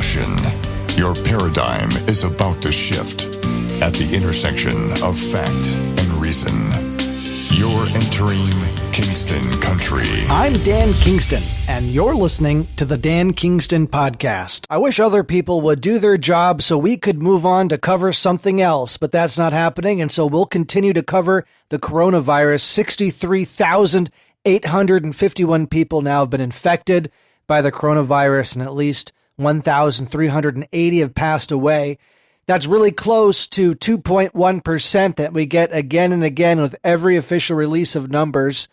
caution. Your paradigm is about to shift at the intersection of fact and reason. You're entering Kingston Country. I'm Dan Kingston, and you're listening to the Dan Kingston Podcast. I wish other people would do their job so we could move on to cover something else, but that's not happening, and so we'll continue to cover the coronavirus. 63,851 people now have been infected by the coronavirus, and at least 1,380 have passed away. That's really close to 2.1% that we get again and again with every official release of numbers.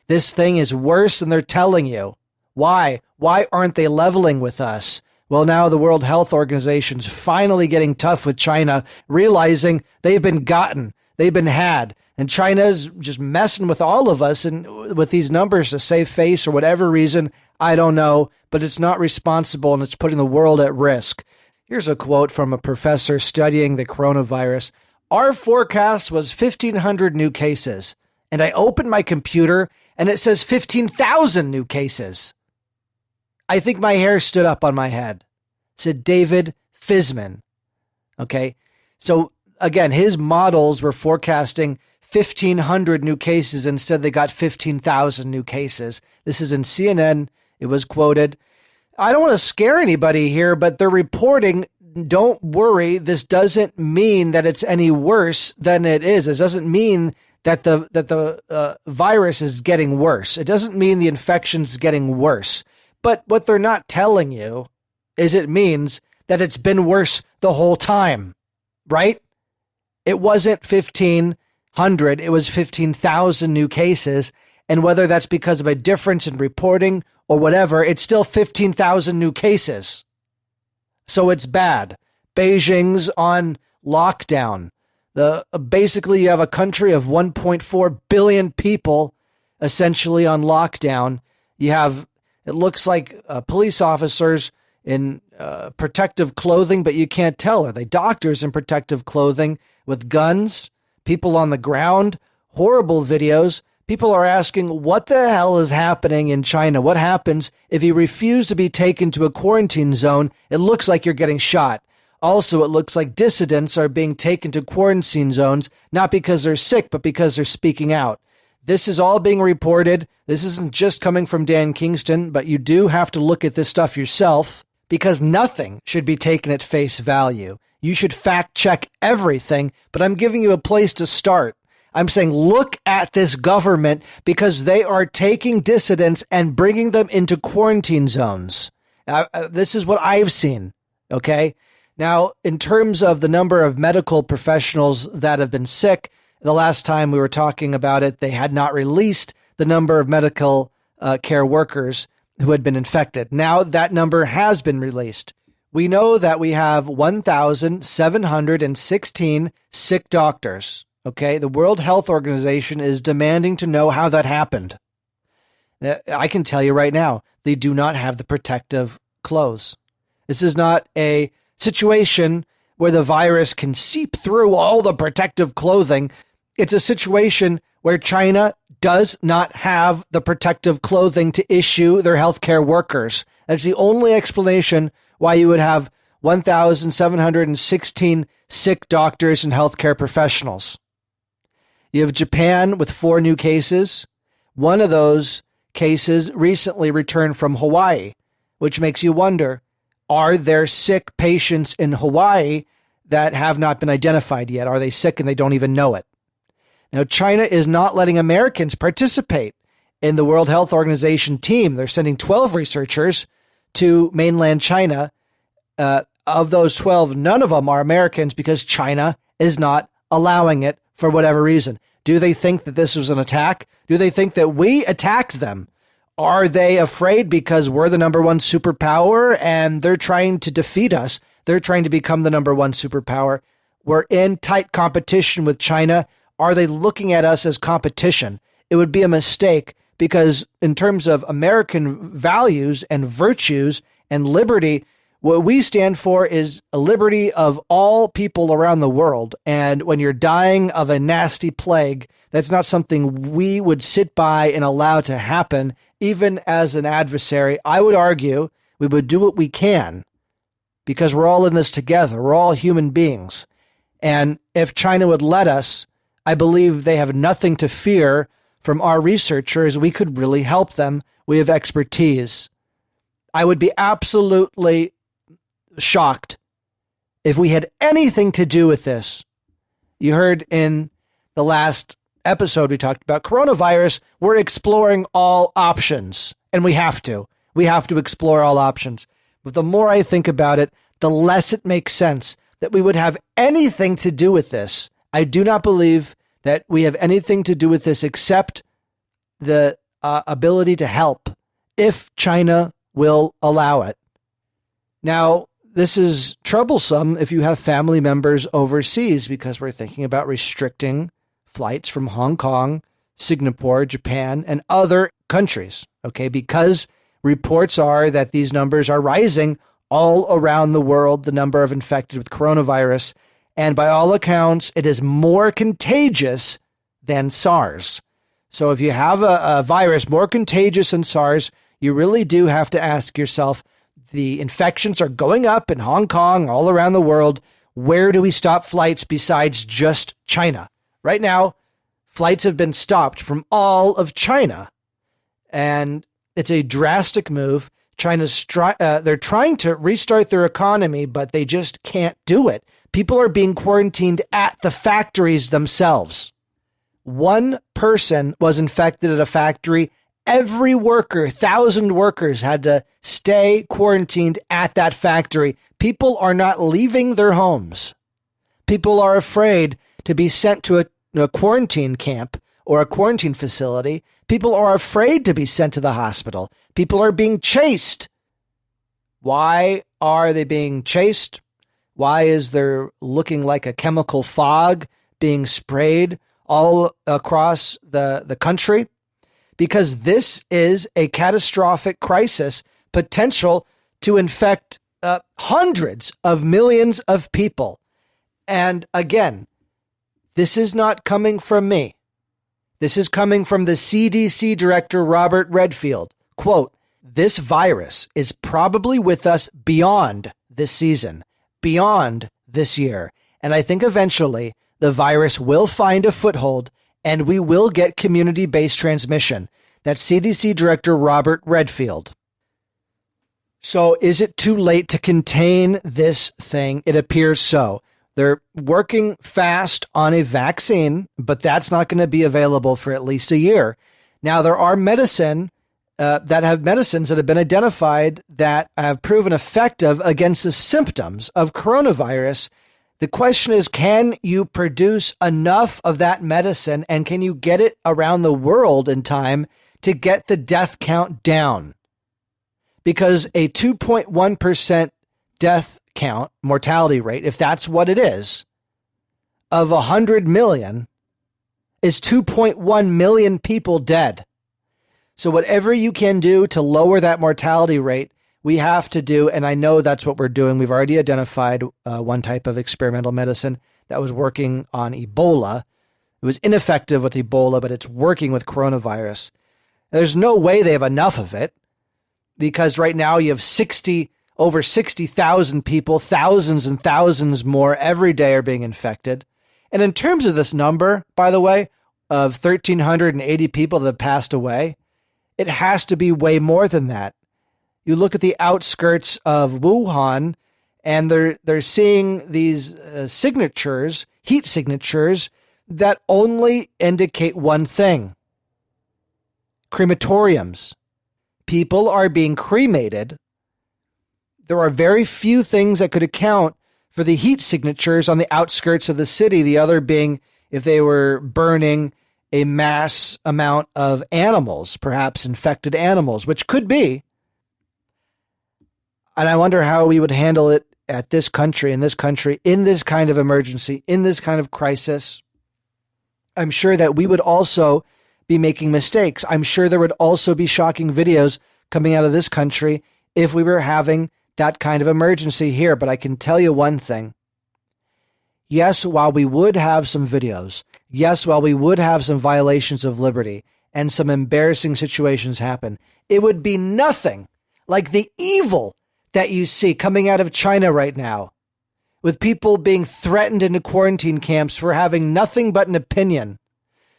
This thing is worse than they're telling you. Why? Why aren't they leveling with us? Well, now the World Health Organization's finally getting tough with China, realizing they've been gotten, they've been had, and China's just messing with all of us and with these numbers to save face or whatever reason, I don't know, but it's not responsible and it's putting the world at risk. Here's a quote from a professor studying the coronavirus. Our forecast was 1,500 new cases, and I opened my computer and it says 15,000 new cases. I think my hair stood up on my head. Said David Fisman. Okay, so again, his models were forecasting 1,500 new cases. Instead, they got 15,000 new cases. This is in CNN. It was quoted. I don't want to scare anybody here, but they're reporting, don't worry, this doesn't mean that it's any worse than it is. It doesn't mean that the virus is getting worse. It doesn't mean the infection's getting worse. But what they're not telling you is it means that it's been worse the whole time, right? It wasn't 1,500, it was 15,000 new cases. And whether that's because of a difference in reporting or whatever, it's still 15,000 new cases. So it's bad. Beijing's on lockdown. Basically, you have a country of 1.4 billion people essentially on lockdown. You have, it looks like police officers in protective clothing, but you can't tell. Are they doctors in protective clothing with guns? People on the ground? Horrible videos. People are asking, what the hell is happening in China? What happens if you refuse to be taken to a quarantine zone? It looks like you're getting shot. Also, it looks like dissidents are being taken to quarantine zones, not because they're sick, but because they're speaking out. This is all being reported. This isn't just coming from Dan Kingston, but you do have to look at this stuff yourself because nothing should be taken at face value. You should fact check everything, but I'm giving you a place to start. I'm saying look at this government because they are taking dissidents and bringing them into quarantine zones. This is what I've seen, okay? Now, in terms of the number of medical professionals that have been sick, the last time we were talking about it, they had not released the number of medical care workers who had been infected. Now that number has been released. We know that we have 1,716 sick doctors. Okay, the World Health Organization is demanding to know how that happened. I can tell you right now, they do not have the protective clothes. This is not a situation where the virus can seep through all the protective clothing. It's a situation where China does not have the protective clothing to issue their healthcare workers. That's the only explanation why you would have 1,716 sick doctors and healthcare professionals. You have Japan with 4 new cases. One of those cases recently returned from Hawaii, which makes you wonder, are there sick patients in Hawaii that have not been identified yet? Are they sick and they don't even know it? Now, China is not letting Americans participate in the World Health Organization team. They're sending 12 researchers to mainland China. Of those 12, none of them are Americans because China is not allowing it for whatever reason. Do they think that this was an attack? Do they think that we attacked them? Are they afraid because we're the number one superpower and they're trying to defeat us? They're trying to become the number one superpower. We're in tight competition with China. Are they looking at us as competition? It would be a mistake because in terms of American values and virtues and liberty, what we stand for is a liberty of all people around the world. And when you're dying of a nasty plague, that's not something we would sit by and allow to happen. Even as an adversary, I would argue we would do what we can because we're all in this together. We're all human beings. And if China would let us, I believe they have nothing to fear from our researchers. We could really help them. We have expertise. I would be absolutely shocked if we had anything to do with this. You heard in the last episode we talked about coronavirus. We're exploring all options, and we have to. We have to explore all options. But the more I think about it, the less it makes sense that we would have anything to do with this. I do not believe that we have anything to do with this except the ability to help if China will allow it. Now, this is troublesome if you have family members overseas, because we're thinking about restricting flights from Hong Kong, Singapore, Japan, and other countries, okay? Because reports are that these numbers are rising all around the world, the number of infected with coronavirus, and by all accounts, it is more contagious than SARS. So if you have a virus more contagious than SARS, you really do have to ask yourself, the infections are going up in Hong Kong, all around the world. Where do we stop flights besides just China? Right now, flights have been stopped from all of China, and it's a drastic move. They're trying to restart their economy, but they just can't do it. People are being quarantined at the factories themselves. One person was infected at a factory. Every worker, 1,000 workers, had to stay quarantined at that factory. People are not leaving their homes. People are afraid to be sent to a quarantine camp or a quarantine facility. People are afraid to be sent to the hospital. People are being chased. Why are they being chased? Why is there looking like a chemical fog being sprayed all across the country? Because this is a catastrophic crisis, potential to infect hundreds of millions of people. And again, this is not coming from me. This is coming from the CDC director, Robert Redfield. Quote, "This virus is probably with us beyond this season, beyond this year. And I think eventually the virus will find a foothold and we will get community-based transmission." That's CDC Director Robert Redfield. So is it too late to contain this thing? It appears so. They're working fast on a vaccine, but that's not going to be available for at least a year. Now, there are medicines that have been identified that have proven effective against the symptoms of coronavirus. The question is, can you produce enough of that medicine, and can you get it around the world in time to get the death count down? Because a 2.1% death count, mortality rate, if that's what it is, of 100 million is 2.1 million people dead. So whatever you can do to lower that mortality rate, we have to do, and I know that's what we're doing. We've already identified one type of experimental medicine that was working on Ebola. It was ineffective with Ebola, but it's working with coronavirus. There's no way they have enough of it, because right now you have over 60,000 people, thousands and thousands more every day are being infected. And in terms of this number, by the way, of 1,380 people that have passed away, it has to be way more than that. You look at the outskirts of Wuhan, and they're seeing these signatures, heat signatures, that only indicate one thing: crematoriums. People are being cremated. There are very few things that could account for the heat signatures on the outskirts of the city, the other being if they were burning a mass amount of animals, perhaps infected animals, which could be. And I wonder how we would handle it in this country, in this kind of emergency, in this kind of crisis. I'm sure that we would also be making mistakes. I'm sure there would also be shocking videos coming out of this country if we were having that kind of emergency here. But I can tell you one thing. Yes, while we would have some videos, yes, while we would have some violations of liberty and some embarrassing situations happen, it would be nothing like the evil that you see coming out of China right now, with people being threatened into quarantine camps for having nothing but an opinion,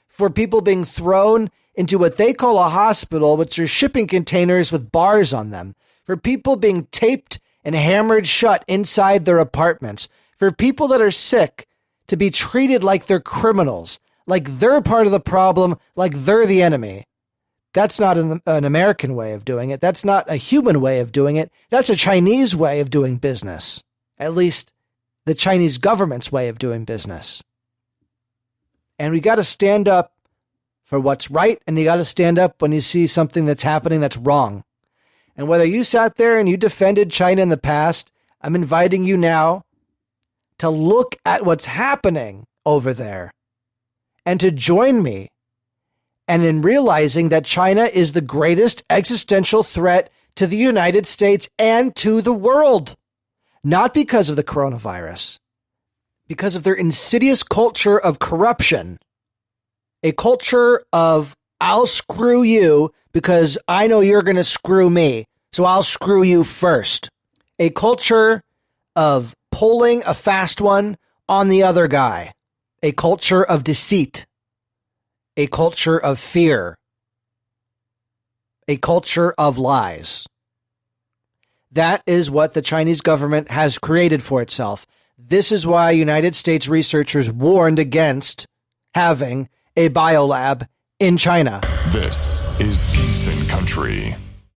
for people being thrown into what they call a hospital, which are shipping containers with bars on them, for people being taped and hammered shut inside their apartments, for people that are sick to be treated like they're criminals, like they're part of the problem, like they're the enemy. That's not an American way of doing it. That's not a human way of doing it. That's a Chinese way of doing business. At least the Chinese government's way of doing business. And we got to stand up for what's right, and you got to stand up when you see something that's happening that's wrong. And whether you sat there and you defended China in the past, I'm inviting you now to look at what's happening over there and to join me. And in realizing that China is the greatest existential threat to the United States and to the world, not because of the coronavirus, because of their insidious culture of corruption, a culture of I'll screw you because I know you're going to screw me, so I'll screw you first. A culture of pulling a fast one on the other guy, a culture of deceit, a culture of fear, a culture of lies. That is what the Chinese government has created for itself. This is why United States researchers warned against having a biolab in China. This is Kingston Country.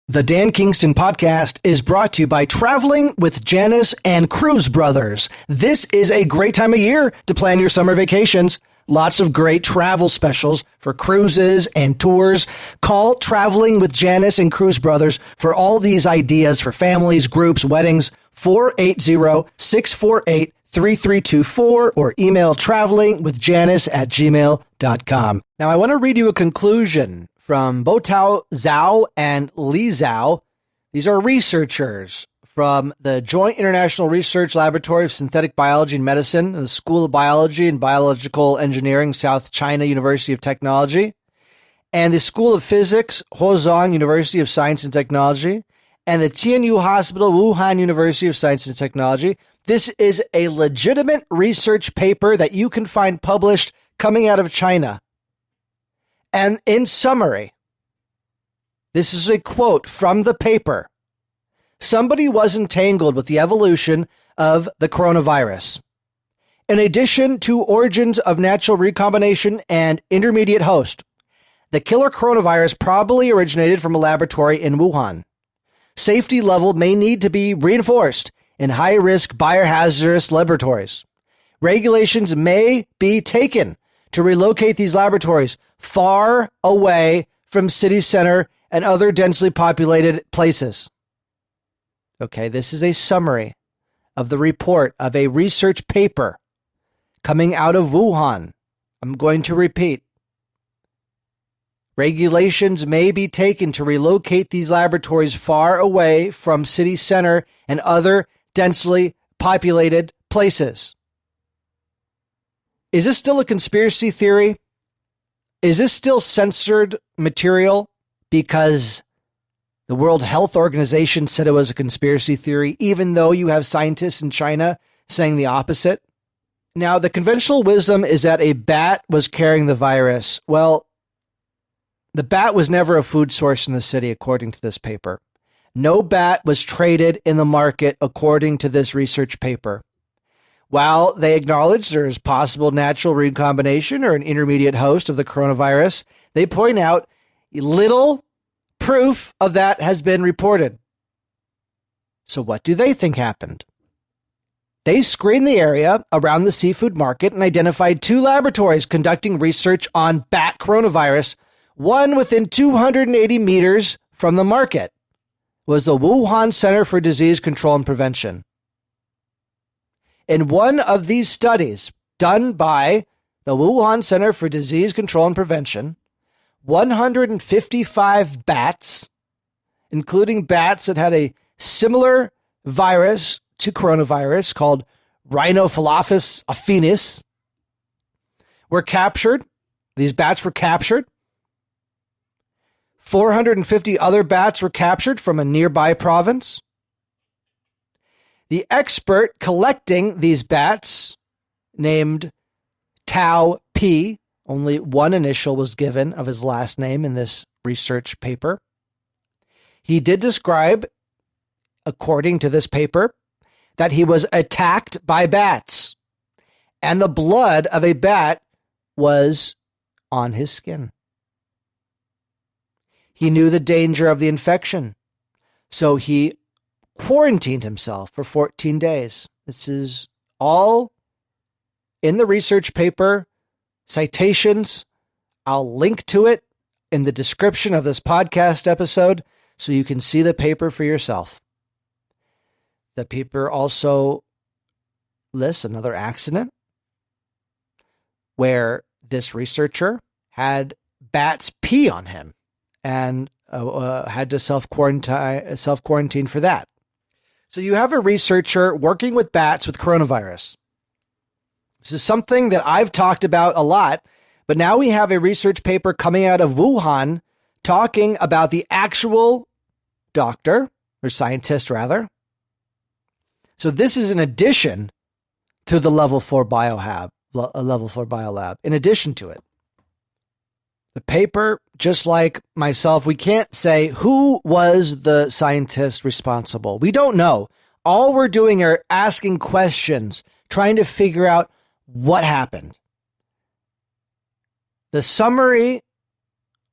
The Dan Kingston podcast is brought to you by Traveling with Janice and Cruise Brothers. This is a great time of year to plan your summer vacations. Lots of great travel specials for cruises and tours. Call Traveling with Janice and Cruise Brothers for all these ideas for families, groups, weddings. 480-648-3324 or email travelingwithjanice@gmail.com. Now, I want to read you a conclusion from Botao Zhao and Li Zhao. These are researchers from the Joint International Research Laboratory of Synthetic Biology and Medicine, the School of Biology and Biological Engineering, South China University of Technology, and the School of Physics, Huazhong University of Science and Technology, and the Tian Hospital, Wuhan University of Science and Technology. This is a legitimate research paper that you can find published coming out of China. And in summary, this is a quote from the paper. Somebody was entangled with the evolution of the coronavirus. In addition to origins of natural recombination and intermediate host, the killer coronavirus probably originated from a laboratory in Wuhan. Safety level may need to be reinforced in high-risk biohazardous laboratories. Regulations may be taken to relocate these laboratories far away from city center and other densely populated places. Okay, this is a summary of the report of a research paper coming out of Wuhan. I'm going to repeat. Regulations may be taken to relocate these laboratories far away from city center and other densely populated places. Is this still a conspiracy theory? Is this still censored material because the World Health Organization said it was a conspiracy theory, even though you have scientists in China saying the opposite? Now, the conventional wisdom is that a bat was carrying the virus. Well, the bat was never a food source in the city, according to this paper. No bat was traded in the market, according to this research paper. While they acknowledge there is possible natural recombination or an intermediate host of the coronavirus, they point out little proof of that has been reported. So what do they think happened? They screened the area around the seafood market and identified 2 laboratories conducting research on bat coronavirus. One within 280 meters from the market was the Wuhan Center for Disease Control and Prevention. In one of these studies done by the Wuhan Center for Disease Control and Prevention, 155 bats, including bats that had a similar virus to coronavirus called Rhinophilopus affinis, were captured. These bats were captured. 450 other bats were captured from a nearby province. The expert collecting these bats, named Tao P, only one initial was given of his last name in this research paper. He did describe, according to this paper, that he was attacked by bats, and the blood of a bat was on his skin. He knew the danger of the infection, so he quarantined himself for 14 days. This is all in the research paper, citations. I'll link to it in the description of this podcast episode so you can see the paper for yourself. The paper also lists another accident where this researcher had bats pee on him and had to self-quarantine for that. So you have a researcher working with bats with coronavirus. This is something that I've talked about a lot, but now we have a research paper coming out of Wuhan talking about the actual doctor, or scientist rather. So this is in addition to the level 4 biolab. In addition to it, the paper, just like myself, we can't say who was the scientist responsible. We don't know. All we're doing are asking questions, trying to figure out what happened. The summary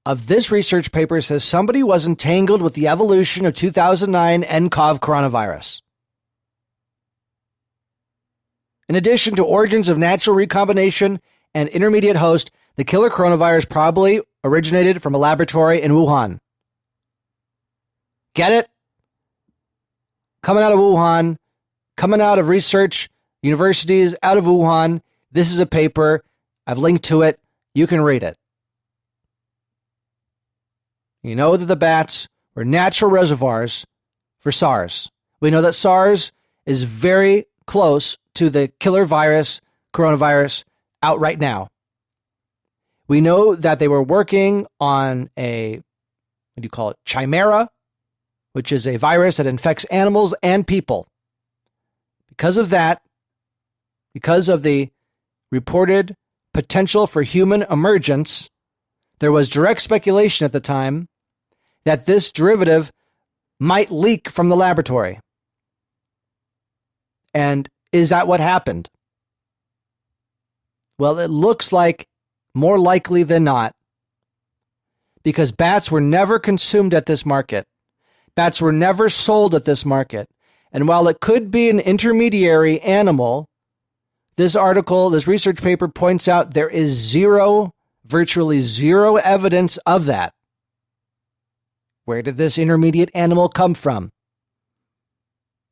of this research paper says somebody was entangled with the evolution of 2009 nCoV coronavirus. In addition to origins of natural recombination and intermediate host, the killer coronavirus probably originated from a laboratory in Wuhan. Get it? Coming out of Wuhan, coming out of research universities out of Wuhan. This is a paper. I've linked to it. You can read it. You know that the bats were natural reservoirs for SARS. We know that SARS is very close to the killer virus, coronavirus, out right now. We know that they were working on chimera, which is a virus that infects animals and people. Because of that, because of the reported potential for human emergence, there was direct speculation at the time that this derivative might leak from the laboratory. And is that what happened? Well, it looks like more likely than not, because bats were never consumed at this market. Bats were never sold at this market. And while it could be an intermediary animal, this research paper points out there is virtually zero evidence of that. Where did this intermediate animal come from?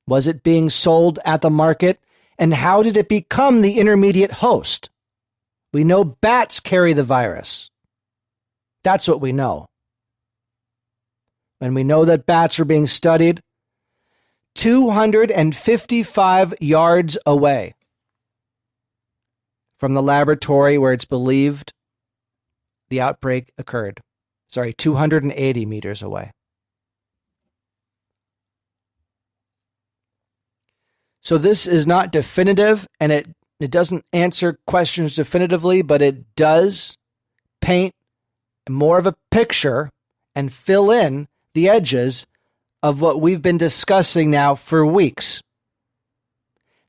Was it being sold at the market? And how did it become the intermediate host? We know bats carry the virus. That's what we know. And we know that bats are being studied 255 yards away from the laboratory where it's believed the outbreak occurred. 280 meters away. So this is not definitive, and it doesn't answer questions definitively, but it does paint more of a picture and fill in the edges of what we've been discussing now for weeks.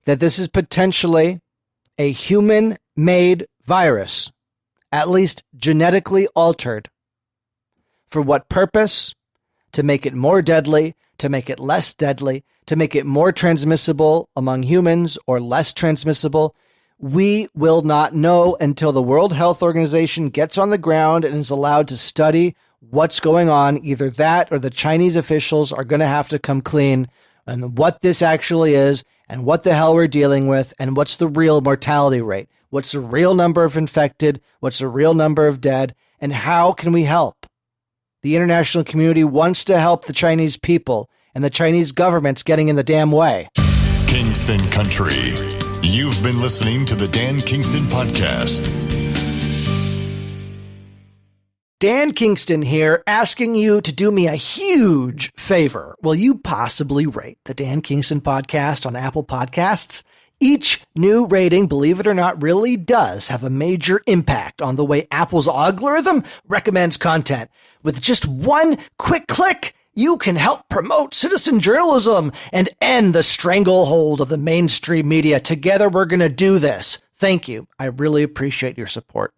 That this is potentially a human-made virus, at least genetically altered. For what purpose? To make it more deadly, to make it less deadly, to make it more transmissible among humans or less transmissible. We will not know until the World Health Organization gets on the ground and is allowed to study what's going on. Either that or the Chinese officials are going to have to come clean on what this actually is and what the hell we're dealing with and what's the real mortality rate. What's the real number of infected? What's the real number of dead? And how can we help? The international community wants to help the Chinese people, and the Chinese government's getting in the damn way. Kingston Country. You've been listening to the Dan Kingston Podcast. Dan Kingston here, asking you to do me a huge favor. Will you possibly rate the Dan Kingston podcast on Apple Podcasts? Each new rating, believe it or not, really does have a major impact on the way Apple's algorithm recommends content. With just one quick click, you can help promote citizen journalism and end the stranglehold of the mainstream media. Together, we're going to do this. Thank you. I really appreciate your support.